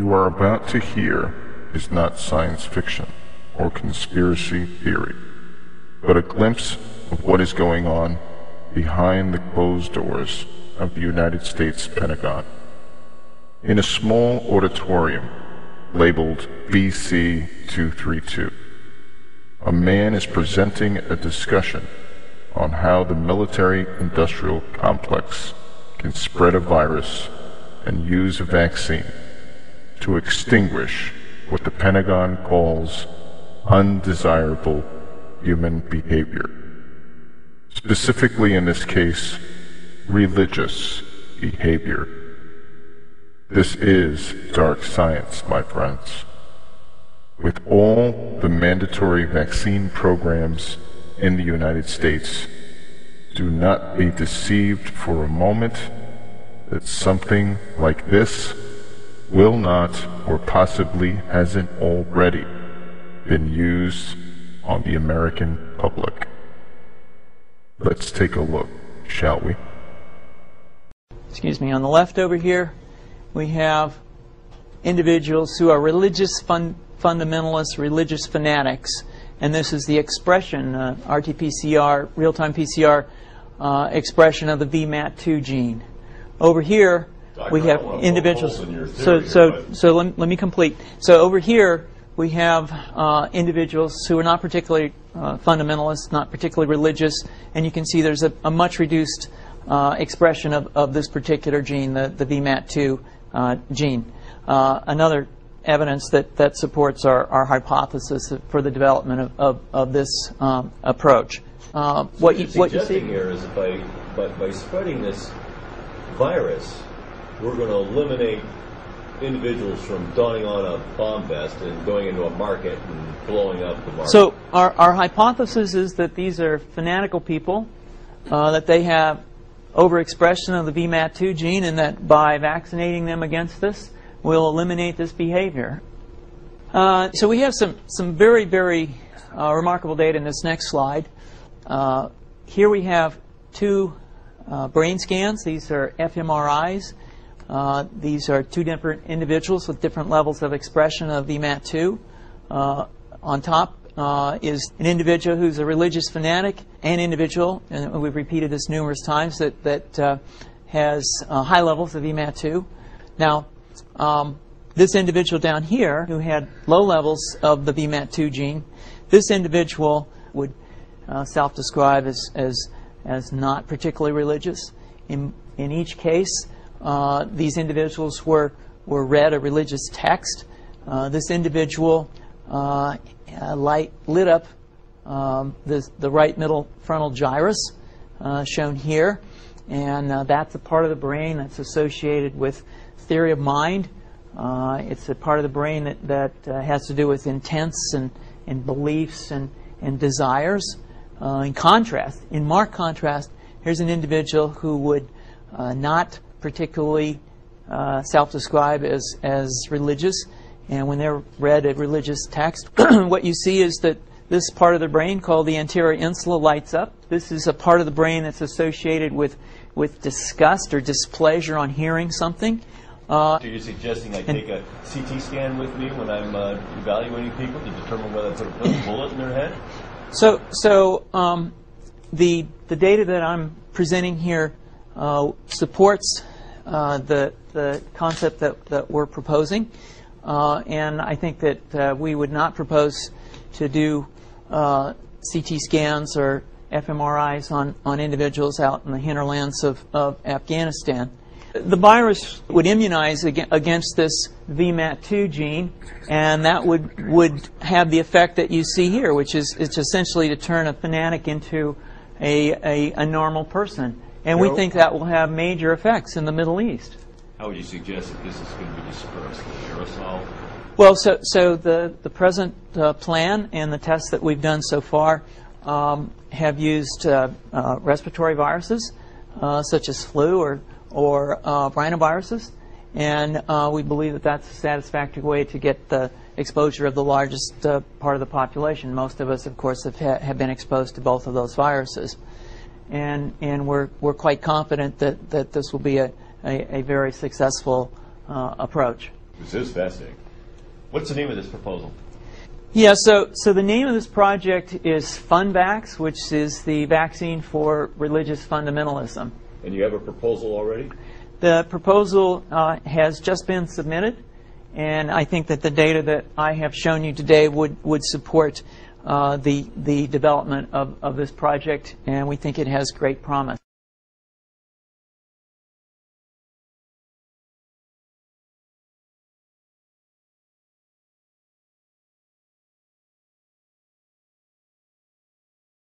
you are about to hear is not science fiction or conspiracy theory, but a glimpse of what is going on behind the closed doors of the United States Pentagon. In a small auditorium labeled BC 232, a man is presenting a discussion on how the military-industrial complex can spread a virus and use a vaccine to extinguish what the Pentagon calls undesirable human behavior. Specifically in this case, religious behavior. This is dark science, my friends. With all the mandatory vaccine programs in the United States, do not be deceived for a moment that something like this will not, or possibly hasn't already, been used on the American public. Let's take a look, shall we? Excuse me, on the left over here, we have individuals who are religious fundamentalists, religious fanatics, and this is the expression, RT-PCR, real-time PCR expression of the VMAT2 gene. Over here, we have individuals. So let me complete. So over here, we have individuals who are not particularly fundamentalists, not particularly religious, and you can see there's a much reduced expression of this particular gene, the VMAT2 gene. Another evidence that supports our hypothesis for the development of this approach. What you see here is by spreading this virus, we're going to eliminate individuals from donning on a bomb vest and going into a market and blowing up the market. So our hypothesis is that these are fanatical people, that they have overexpression of the VMAT2 gene, and that by vaccinating them against this, we'll eliminate this behavior. So we have some very, very remarkable data in this next slide. Here we have two brain scans. These are fMRIs. These are two different individuals with different levels of expression of VMAT2. On top is an individual who's a religious fanatic, an individual, and we've repeated this numerous times, that has high levels of VMAT2. Now, this individual down here who had low levels of the VMAT2 gene, this individual would self-describe as not particularly religious. In each case, these individuals were read a religious text. This individual lit up the right middle frontal gyrus, shown here, and that's a part of the brain that's associated with theory of mind. It's a part of the brain that has to do with intents and beliefs and desires. In marked contrast, here's an individual who would not particularly self-describe as religious, and when they're read a religious text, what you see is that this part of the brain called the anterior insula lights up. This is a part of the brain that's associated with disgust or displeasure on hearing something. So you're suggesting I take a CT scan with me when I'm evaluating people to determine whether I put a bullet in their head? So the data that I'm presenting here supports the concept that we're proposing, and I think that we would not propose to do CT scans or fMRIs on individuals out in the hinterlands of Afghanistan. The virus would immunize against this VMAT2 gene, and that would have the effect that you see here, which is it's essentially to turn a fanatic into a normal person. And we think that will have major effects in the Middle East. How would you suggest that this is going to be dispersed? Aerosol? Well, so the present plan and the tests that we've done so far have used respiratory viruses such as flu or rhinoviruses, and we believe that that's a satisfactory way to get the exposure of the largest part of the population. Most of us, of course, have been exposed to both of those viruses, and we're quite confident that this will be a very successful approach. This is fascinating. What's the name of this proposal? Yeah, so the name of this project is FunVax, which is the vaccine for religious fundamentalism. And you have a proposal already? The proposal has just been submitted, and I think that the data that I have shown you today would support the development of this project, and we think it has great promise.